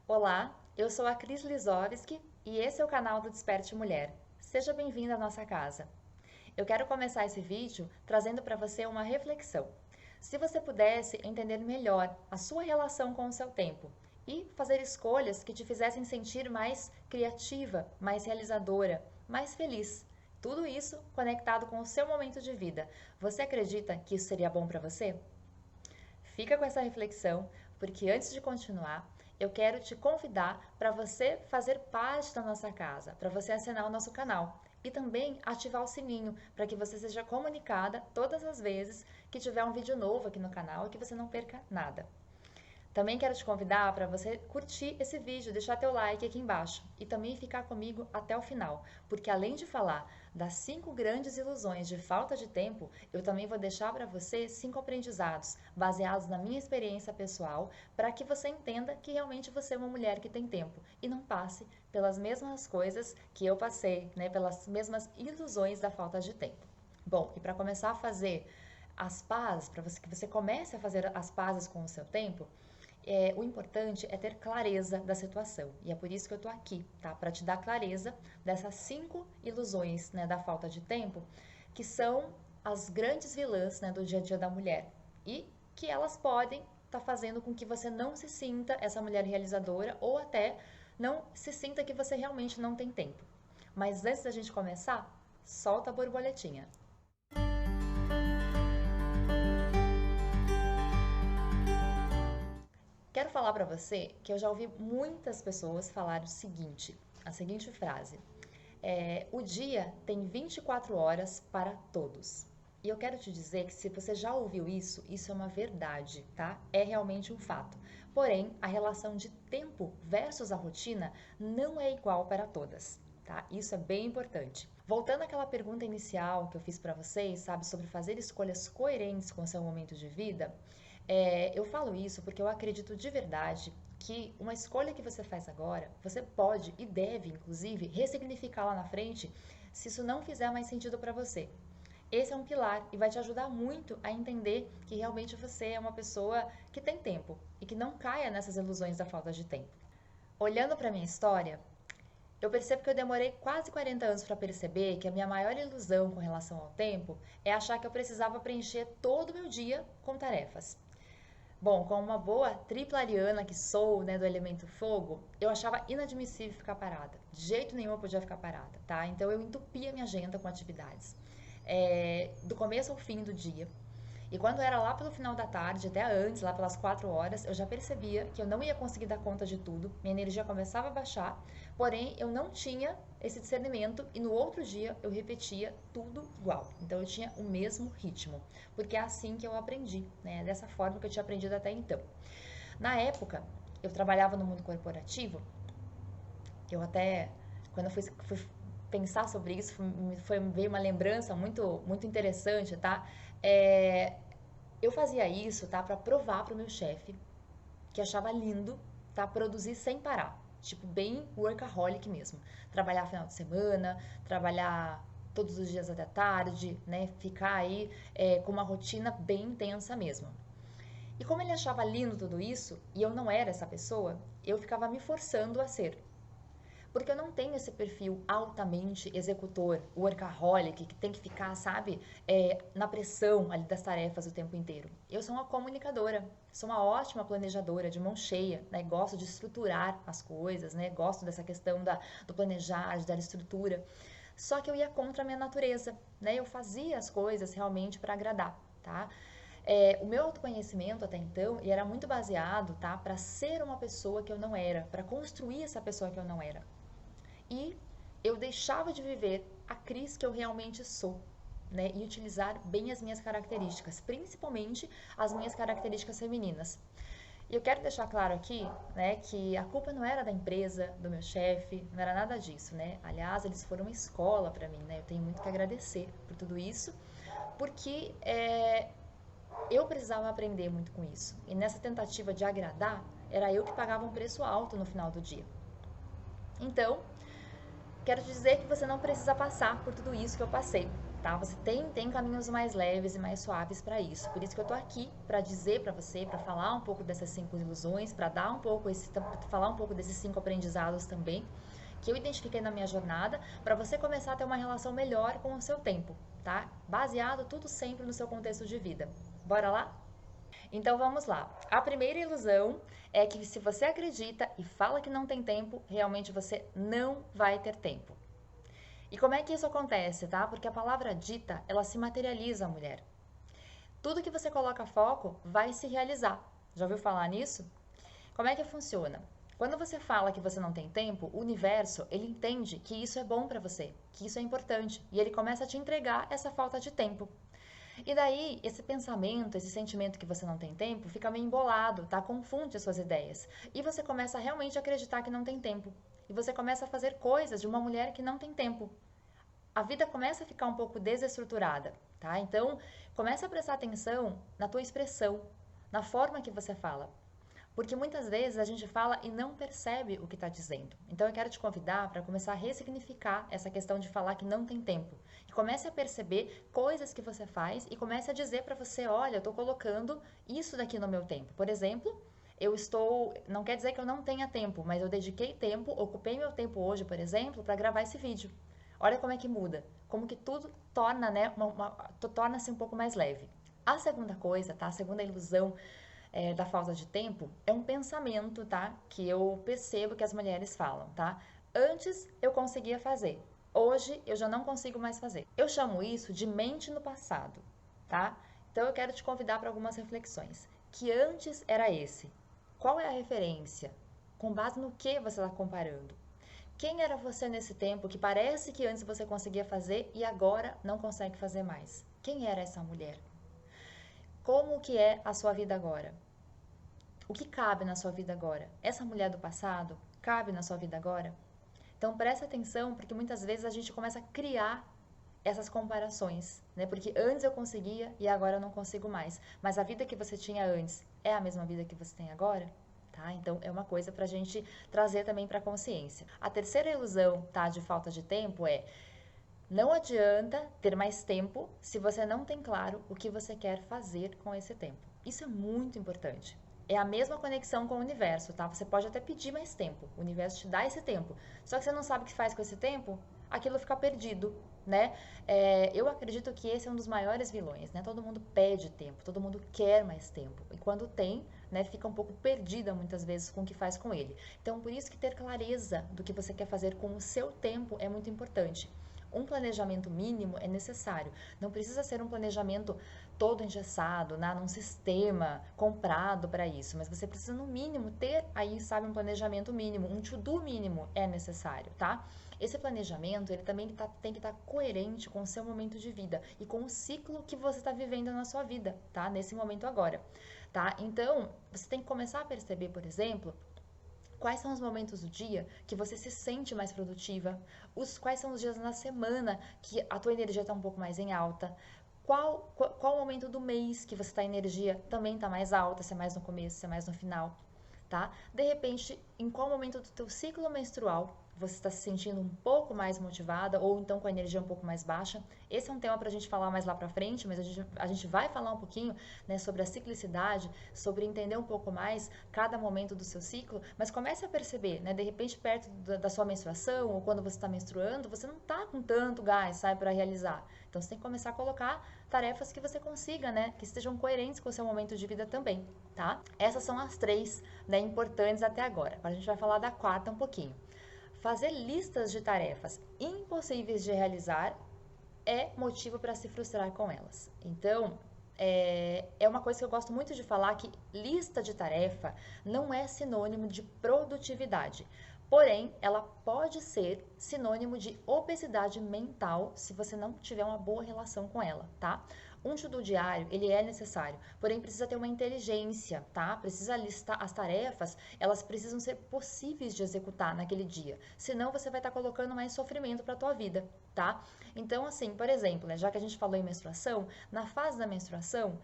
Olá, eu sou a Cris Lisowski e esse é o canal do Desperte Mulher. Seja bem-vinda à nossa casa. Eu quero começar esse vídeo trazendo para você uma reflexão. Se você pudesse entender melhor a sua relação com o seu tempo e fazer escolhas que te fizessem sentir mais criativa, mais realizadora, mais feliz, tudo isso conectado com o seu momento de vida, você acredita que isso seria bom para você? Fica com essa reflexão, porque antes de continuar, eu quero te convidar para você fazer parte da nossa casa, para você assinar o nosso canal e também ativar o sininho para que você seja comunicada todas as vezes que tiver um vídeo novo aqui no canal e que você não perca nada. Também quero te convidar para você curtir esse vídeo, deixar teu like aqui embaixo e também ficar comigo até o final, porque além de falar das 5 grandes ilusões de falta de tempo, eu também vou deixar para você 5 aprendizados baseados na minha experiência pessoal, para que você entenda que realmente você é uma mulher que tem tempo e não passe pelas mesmas coisas que eu passei, né, pelas mesmas ilusões da falta de tempo. Bom, e para começar a fazer as pazes, para você que você comece a fazer as pazes com o seu tempo, o importante é ter clareza da situação. E é por isso que eu tô aqui, tá? Para te dar clareza dessas 5 ilusões, né, da falta de tempo, que são as grandes vilãs, né, do dia a dia da mulher. E que elas podem estar fazendo com que você não se sinta essa mulher realizadora ou até não se sinta que você realmente não tem tempo. Mas antes da gente começar, solta a borboletinha. Quero falar para você que eu já ouvi muitas pessoas falar o seguinte, a seguinte frase: o dia tem 24 horas para todos. E eu quero te dizer que se você já ouviu isso, isso é uma verdade, tá? É realmente um fato. Porém, a relação de tempo versus a rotina não é igual para todas, tá? Isso é bem importante. Voltando àquela pergunta inicial que eu fiz para vocês, sabe, sobre fazer escolhas coerentes com o seu momento de vida, eu falo isso porque eu acredito de verdade que uma escolha que você faz agora, você pode e deve, inclusive, ressignificar lá na frente se isso não fizer mais sentido para você. Esse é um pilar e vai te ajudar muito a entender que realmente você é uma pessoa que tem tempo e que não caia nessas ilusões da falta de tempo. Olhando para minha história, eu percebo que eu demorei quase 40 anos para perceber que a minha maior ilusão com relação ao tempo é achar que eu precisava preencher todo o meu dia com tarefas. Bom, como uma boa tripla ariana que sou, né, do elemento fogo, eu achava inadmissível ficar parada. De jeito nenhum eu podia ficar parada, tá? Então eu entupia minha agenda com atividades. Do começo ao fim do dia. E quando era lá pelo final da tarde, até antes, lá pelas 4 horas, eu já percebia que eu não ia conseguir dar conta de tudo, minha energia começava a baixar, porém eu não tinha esse discernimento e no outro dia eu repetia tudo igual. Então eu tinha o mesmo ritmo, porque é assim que eu aprendi, né? Dessa forma que eu tinha aprendido até então. Na época, eu trabalhava no mundo corporativo, eu até, quando eu fui pensar sobre isso, veio uma lembrança muito interessante, tá? Eu fazia isso, tá, para provar pro meu chefe que achava lindo, tá, produzir sem parar, tipo bem workaholic mesmo. Trabalhar final de semana, trabalhar todos os dias até tarde, né, ficar aí com uma rotina bem intensa mesmo. E como ele achava lindo tudo isso, e eu não era essa pessoa, eu ficava me forçando a ser. Porque eu não tenho esse perfil altamente executor, workaholic, que tem que ficar, sabe, na pressão ali das tarefas o tempo inteiro. Eu sou uma comunicadora, sou uma ótima planejadora, de mão cheia, né? Gosto de estruturar as coisas, né? Gosto dessa questão do planejar, de dar estrutura. Só que eu ia contra a minha natureza, né? Eu fazia as coisas realmente para agradar, tá? O meu autoconhecimento até então ele era muito baseado, tá, para ser uma pessoa que eu não era, para construir essa pessoa que eu não era. E eu deixava de viver a Cris que eu realmente sou, né? E utilizar bem as minhas características, principalmente as minhas características femininas. E eu quero deixar claro aqui, né, que a culpa não era da empresa, do meu chefe, não era nada disso, né? Aliás, eles foram uma escola para mim, né? Eu tenho muito que agradecer por tudo isso, porque eu precisava aprender muito com isso. E nessa tentativa de agradar, era eu que pagava um preço alto no final do dia. Então, quero te dizer que você não precisa passar por tudo isso que eu passei, tá? Você tem caminhos mais leves e mais suaves para isso. Por isso que eu tô aqui para dizer para você, para falar um pouco dessas 5 ilusões, para dar um pouco falar um pouco desses 5 aprendizados também que eu identifiquei na minha jornada, para você começar a ter uma relação melhor com o seu tempo, tá? Baseado tudo sempre no seu contexto de vida. Bora lá? Então vamos lá. A primeira ilusão é que se você acredita e fala que não tem tempo, realmente você não vai ter tempo. E como é que isso acontece, tá? Porque a palavra dita, ela se materializa, mulher. Tudo que você coloca foco vai se realizar. Já ouviu falar nisso? Como é que funciona? Quando você fala que você não tem tempo, o universo, ele entende que isso é bom para você, que isso é importante, e ele começa a te entregar essa falta de tempo. E daí, esse pensamento, esse sentimento que você não tem tempo, fica meio embolado, tá? Confunde as suas ideias. E você começa a realmente acreditar que não tem tempo. E você começa a fazer coisas de uma mulher que não tem tempo. A vida começa a ficar um pouco desestruturada, tá? Então, começa a prestar atenção na tua expressão, na forma que você fala. Porque muitas vezes a gente fala e não percebe o que está dizendo. Então eu quero te convidar para começar a ressignificar essa questão de falar que não tem tempo. E comece a perceber coisas que você faz e comece a dizer para você, olha, eu estou colocando isso daqui no meu tempo. Por exemplo, não quer dizer que eu não tenha tempo, mas eu dediquei tempo, ocupei meu tempo hoje, por exemplo, para gravar esse vídeo. Olha como é que muda, como que tudo torna, né, torna-se um pouco mais leve. A segunda coisa, tá? A segunda ilusão da falta de tempo é um pensamento, tá? Que eu percebo que as mulheres falam, tá? Antes eu conseguia fazer, hoje eu já não consigo mais fazer. Eu chamo isso de mente no passado, tá? Então eu quero te convidar para algumas reflexões. Que antes era esse. Qual é a referência? Com base no que você está comparando? Quem era você nesse tempo que parece que antes você conseguia fazer e agora não consegue fazer mais? Quem era essa mulher? Como que é a sua vida agora? O que cabe na sua vida agora? Essa mulher do passado cabe na sua vida agora? Então presta atenção, porque muitas vezes a gente começa a criar essas comparações, né? Porque antes eu conseguia e agora eu não consigo mais. Mas a vida que você tinha antes é a mesma vida que você tem agora? Tá? Então é uma coisa pra gente trazer também pra consciência. A terceira ilusão, tá, de falta de tempo é: não adianta ter mais tempo se você não tem claro o que você quer fazer com esse tempo. Isso é muito importante. É a mesma conexão com o universo, tá? Você pode até pedir mais tempo, o universo te dá esse tempo. Só que você não sabe o que faz com esse tempo, aquilo fica perdido, né? Eu acredito que esse é um dos maiores vilões, né? Todo mundo pede tempo, todo mundo quer mais tempo. E quando tem, né, fica um pouco perdida muitas vezes com o que faz com ele. Então, por isso que ter clareza do que você quer fazer com o seu tempo é muito importante. Um planejamento mínimo é necessário. Não precisa ser um planejamento todo engessado, né, num sistema comprado para isso, mas você precisa no mínimo ter aí, sabe, um planejamento mínimo, um to-do mínimo é necessário, tá? Esse planejamento, ele também tem que estar coerente com o seu momento de vida e com o ciclo que você está vivendo na sua vida, tá? Nesse momento agora, tá? Então, você tem que começar a perceber, por exemplo, quais são os momentos do dia que você se sente mais produtiva? Quais são os dias na semana que a tua energia está um pouco mais em alta? Qual o momento do mês que você está energia também está mais alta, se é mais no começo, se é mais no final, tá? De repente, em qual momento do teu ciclo menstrual você está se sentindo um pouco mais motivada ou então com a energia um pouco mais baixa? Esse é um tema para a gente falar mais lá para frente, mas a gente vai falar um pouquinho, né, sobre a ciclicidade, sobre entender um pouco mais cada momento do seu ciclo, mas comece a perceber, né, de repente perto da sua menstruação ou quando você está menstruando, você não está com tanto gás, sabe, para realizar. Então você tem que começar a colocar tarefas que você consiga, né, que estejam coerentes com o seu momento de vida também, tá? Essas são as três, né, importantes até agora. Agora a gente vai falar da quarta um pouquinho. Fazer listas de tarefas impossíveis de realizar é motivo para se frustrar com elas. Então, é uma coisa que eu gosto muito de falar, que lista de tarefa não é sinônimo de produtividade. Porém, ela pode ser sinônimo de obesidade mental se você não tiver uma boa relação com ela, tá? Um to-do diário, ele é necessário, porém precisa ter uma inteligência, tá? Precisa listar as tarefas, elas precisam ser possíveis de executar naquele dia. Senão você vai estar colocando mais sofrimento para a tua vida, tá? Então, assim, por exemplo, né, já que a gente falou em menstruação, na fase da menstruação,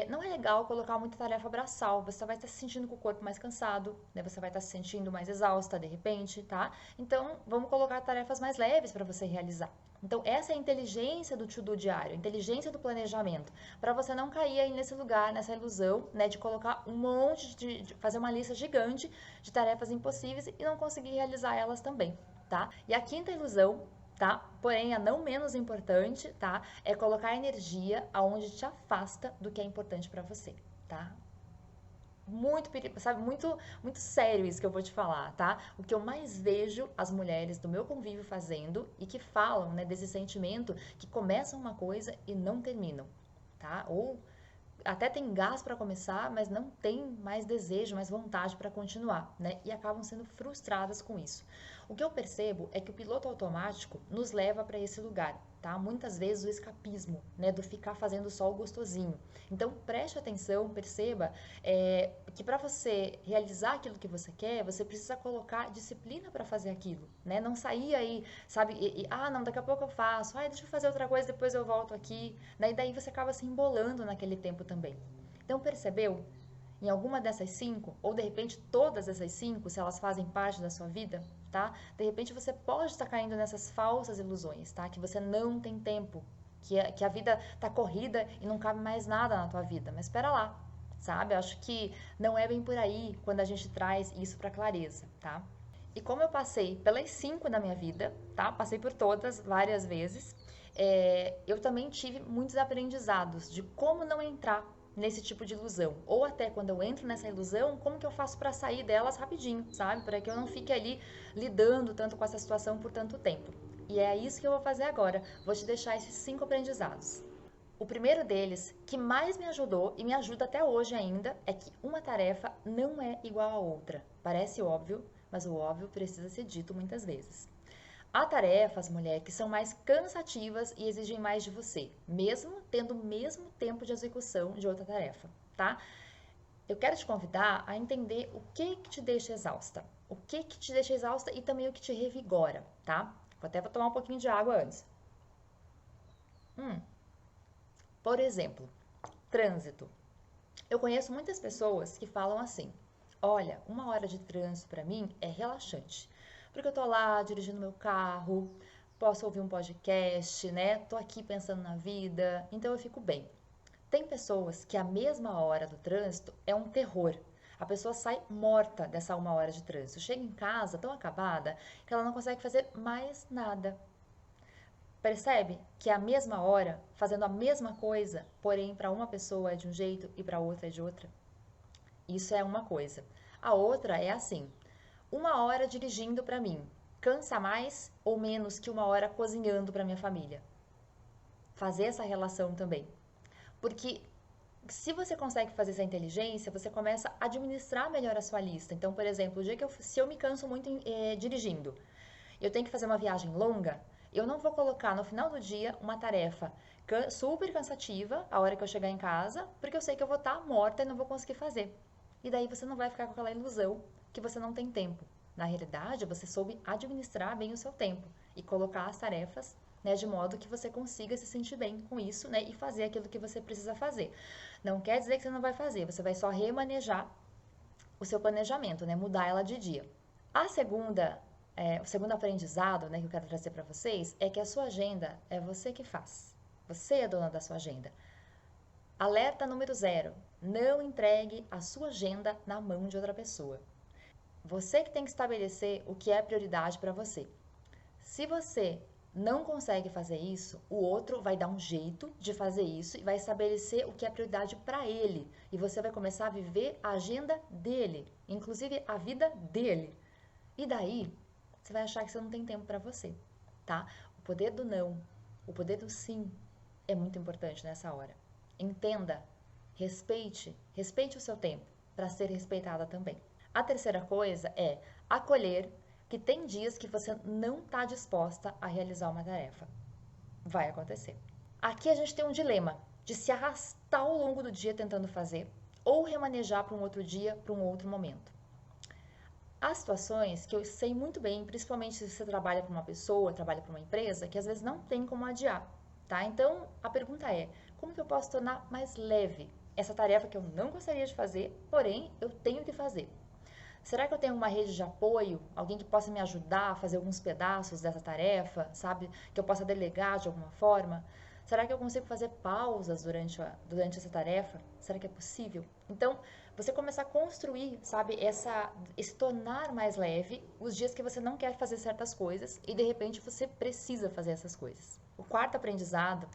não é legal colocar muita tarefa braçal, você vai estar se sentindo com o corpo mais cansado, né? Você vai estar se sentindo mais exausta de repente, tá? Então, vamos colocar tarefas mais leves para você realizar. Então, essa é a inteligência do to-do diário, a inteligência do planejamento, para você não cair aí nesse lugar, nessa ilusão, né, de colocar um monte de fazer uma lista gigante de tarefas impossíveis e não conseguir realizar elas também, tá? E a quinta ilusão, tá? Porém, a não menos importante, tá? É colocar energia aonde te afasta do que é importante para você, tá? Muito, sabe, muito sério isso que eu vou te falar, tá? O que eu mais vejo as mulheres do meu convívio fazendo e que falam, né, desse sentimento que começam uma coisa e não terminam, tá? Ou até tem gás para começar, mas não tem mais desejo, mais vontade para continuar, né? E acabam sendo frustradas com isso. O que eu percebo é que o piloto automático nos leva para esse lugar, tá? Muitas vezes o escapismo, né? Do ficar fazendo só o gostosinho. Então preste atenção, perceba que para você realizar aquilo que você quer, você precisa colocar disciplina para fazer aquilo, né? Não sair aí, sabe? Não, daqui a pouco eu faço. Deixa eu fazer outra coisa, depois eu volto aqui. Daí você acaba se embolando naquele tempo também. Então percebeu? Em alguma dessas 5, ou de repente todas essas 5, se elas fazem parte da sua vida, tá? De repente você pode estar caindo nessas falsas ilusões, tá? Que você não tem tempo, que a vida tá corrida e não cabe mais nada na tua vida. Mas espera lá, sabe? Eu acho que não é bem por aí quando a gente traz isso para clareza, tá? E como eu passei pelas 5 da minha vida, tá? Passei por todas várias vezes, eu também tive muitos aprendizados de como não entrar nesse tipo de ilusão. Ou até quando eu entro nessa ilusão, como que eu faço para sair delas rapidinho, sabe? Para que eu não fique ali lidando tanto com essa situação por tanto tempo. E é isso que eu vou fazer agora. Vou te deixar esses 5 aprendizados. O primeiro deles, que mais me ajudou e me ajuda até hoje ainda, é que uma tarefa não é igual a outra. Parece óbvio, mas o óbvio precisa ser dito muitas vezes. Há tarefas, mulher, que são mais cansativas e exigem mais de você, mesmo tendo o mesmo tempo de execução de outra tarefa, tá? Eu quero te convidar a entender o que te deixa exausta. O que te deixa exausta e também o que te revigora, tá? Vou tomar um pouquinho de água antes. Por exemplo, trânsito. Eu conheço muitas pessoas que falam assim: olha, 1 hora de trânsito para mim é relaxante, porque eu tô lá dirigindo meu carro, posso ouvir um podcast, né? Tô aqui pensando na vida, então eu fico bem. Tem pessoas que a mesma hora do trânsito é um terror. A pessoa sai morta dessa 1 hora de trânsito. Chega em casa tão acabada que ela não consegue fazer mais nada. Percebe que é a mesma hora, fazendo a mesma coisa, porém para uma pessoa é de um jeito e para outra é de outra? Isso é uma coisa. A outra é assim: 1 hora dirigindo para mim cansa mais ou menos que 1 hora cozinhando para minha família? Fazer essa relação também. Porque se você consegue fazer essa inteligência, você começa a administrar melhor a sua lista. Então, por exemplo, o dia que se eu me canso muito dirigindo, eu tenho que fazer uma viagem longa, eu não vou colocar no final do dia uma tarefa super cansativa, a hora que eu chegar em casa, porque eu sei que eu vou estar morta e não vou conseguir fazer. E daí você não vai ficar com aquela ilusão que você não tem tempo. Na realidade, você soube administrar bem o seu tempo e colocar as tarefas, né, de modo que você consiga se sentir bem com isso, né, e fazer aquilo que você precisa fazer. Não quer dizer que você não vai fazer, você vai só remanejar o seu planejamento, né, mudar ela de dia. O segundo aprendizado, né, que eu quero trazer para vocês é que a sua agenda é você que faz. Você é dona da sua agenda. Alerta número 0. Não entregue a sua agenda na mão de outra pessoa. Você que tem que estabelecer o que é prioridade para você. Se você não consegue fazer isso, o outro vai dar um jeito de fazer isso e vai estabelecer o que é prioridade para ele. E você vai começar a viver a agenda dele, inclusive a vida dele. E daí, você vai achar que você não tem tempo para você, tá? O poder do não, o poder do sim é muito importante nessa hora. Entenda, respeite o seu tempo para ser respeitada também. A terceira coisa é acolher que tem dias que você não está disposta a realizar uma tarefa. Vai acontecer. Aqui a gente tem um dilema de se arrastar ao longo do dia tentando fazer ou remanejar para um outro dia, para um outro momento. Há situações que eu sei muito bem, principalmente se você trabalha para uma pessoa, trabalha para uma empresa, que às vezes não tem como adiar, tá? Então, a pergunta é, como que eu posso tornar mais leve essa tarefa que eu não gostaria de fazer, porém, eu tenho que fazer? Será que eu tenho uma rede de apoio? Alguém que possa me ajudar a fazer alguns pedaços dessa tarefa, sabe? Que eu possa delegar de alguma forma? Será que eu consigo fazer pausas durante essa tarefa? Será que é possível? Então, você começar a construir, sabe, esse tornar mais leve os dias que você não quer fazer certas coisas e de repente você precisa fazer essas coisas. O quarto aprendizado,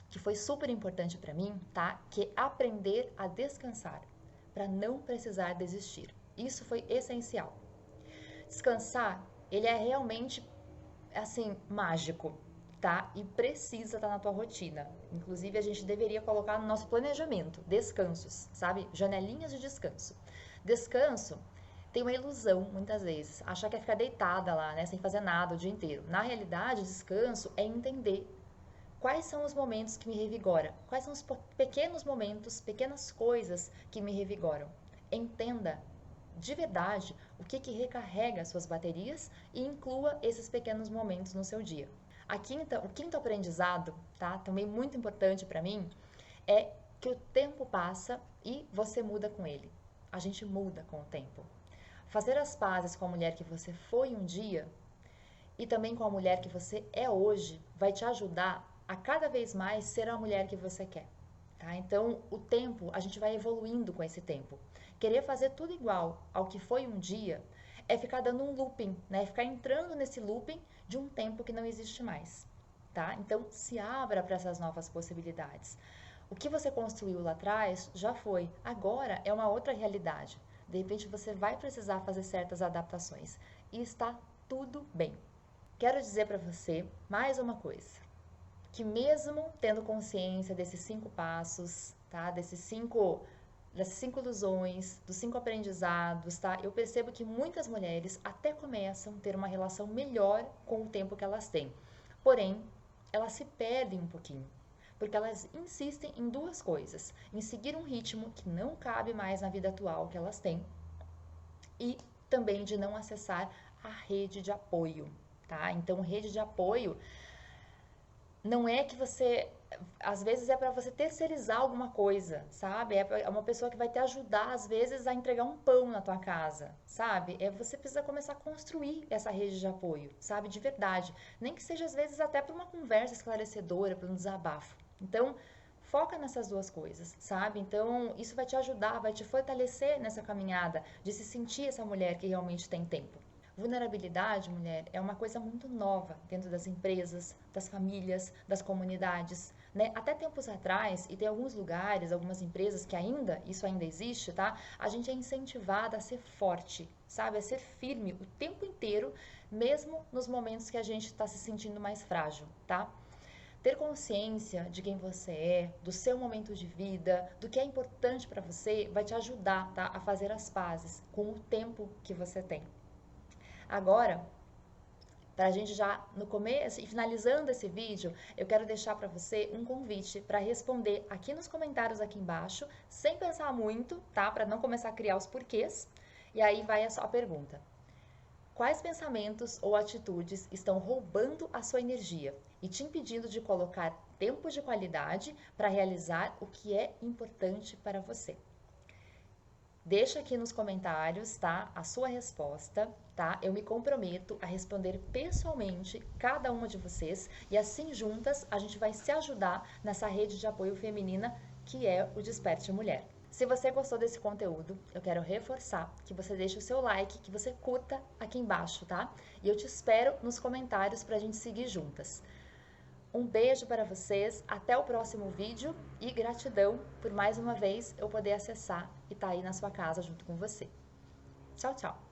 que foi super importante para mim, tá? Que é aprender a descansar, para não precisar desistir. Isso foi essencial. Descansar, ele é realmente assim mágico, tá? E precisa estar na tua rotina. Inclusive a gente deveria colocar no nosso planejamento descansos, sabe? Janelinhas de descanso. Descanso tem uma ilusão muitas vezes, achar que é ficar deitada lá, né, sem fazer nada o dia inteiro. Na realidade, descanso é entender quais são os momentos que me revigoram, quais são os pequenos momentos, pequenas coisas que me revigoram. Entenda de verdade o que recarrega suas baterias e inclua esses pequenos momentos no seu dia. O quinto aprendizado, tá? Também muito importante para mim, é que o tempo passa e você muda com ele. A gente muda com o tempo. Fazer as pazes com a mulher que você foi um dia e também com a mulher que você é hoje vai te ajudar a cada vez mais ser a mulher que você quer. Tá? Então, o tempo, a gente vai evoluindo com esse tempo. Querer fazer tudo igual ao que foi um dia é ficar dando um looping, né? Ficar entrando nesse looping de um tempo que não existe mais. Tá? Então, se abra para essas novas possibilidades. O que você construiu lá atrás já foi, agora é uma outra realidade. De repente, você vai precisar fazer certas adaptações e está tudo bem. Quero dizer para você mais uma coisa, que mesmo tendo consciência desses 5 passos, tá? Dessas cinco ilusões, dos 5 aprendizados, tá? Eu percebo que muitas mulheres até começam a ter uma relação melhor com o tempo que elas têm. Porém, elas se perdem um pouquinho, porque elas insistem em 2 coisas: em seguir um ritmo que não cabe mais na vida atual que elas têm e também de não acessar a rede de apoio, tá? Então, rede de apoio não é que você, às vezes é para você terceirizar alguma coisa, sabe? É uma pessoa que vai te ajudar, às vezes, a entregar um pão na tua casa, sabe? Você precisa começar a construir essa rede de apoio, sabe? De verdade. Nem que seja, às vezes, até para uma conversa esclarecedora, para um desabafo. Então, foca nessas 2 coisas, sabe? Então, isso vai te ajudar, vai te fortalecer nessa caminhada de se sentir essa mulher que realmente tem tempo. Vulnerabilidade, mulher, é uma coisa muito nova dentro das empresas, das famílias, das comunidades, né? Até tempos atrás, e tem alguns lugares, algumas empresas que isso ainda existe, tá? A gente é incentivada a ser forte, sabe? A ser firme o tempo inteiro, mesmo nos momentos que a gente está se sentindo mais frágil, tá? Ter consciência de quem você é, do seu momento de vida, do que é importante para você, vai te ajudar, tá? A fazer as pazes com o tempo que você tem. Agora, para a gente já no começo e finalizando esse vídeo, eu quero deixar para você um convite para responder aqui nos comentários aqui embaixo, sem pensar muito, tá? Para não começar a criar os porquês. E aí vai a pergunta: quais pensamentos ou atitudes estão roubando a sua energia e te impedindo de colocar tempo de qualidade para realizar o que é importante para você? Deixa aqui nos comentários, tá? A sua resposta, tá? Eu me comprometo a responder pessoalmente cada uma de vocês e assim juntas a gente vai se ajudar nessa rede de apoio feminina que é o Desperte Mulher. Se você gostou desse conteúdo, eu quero reforçar que você deixe o seu like, que você curta aqui embaixo, tá? E eu te espero nos comentários pra gente seguir juntas. Um beijo para vocês, até o próximo vídeo e gratidão por mais uma vez eu poder acessar e estar aí na sua casa junto com você. Tchau, tchau!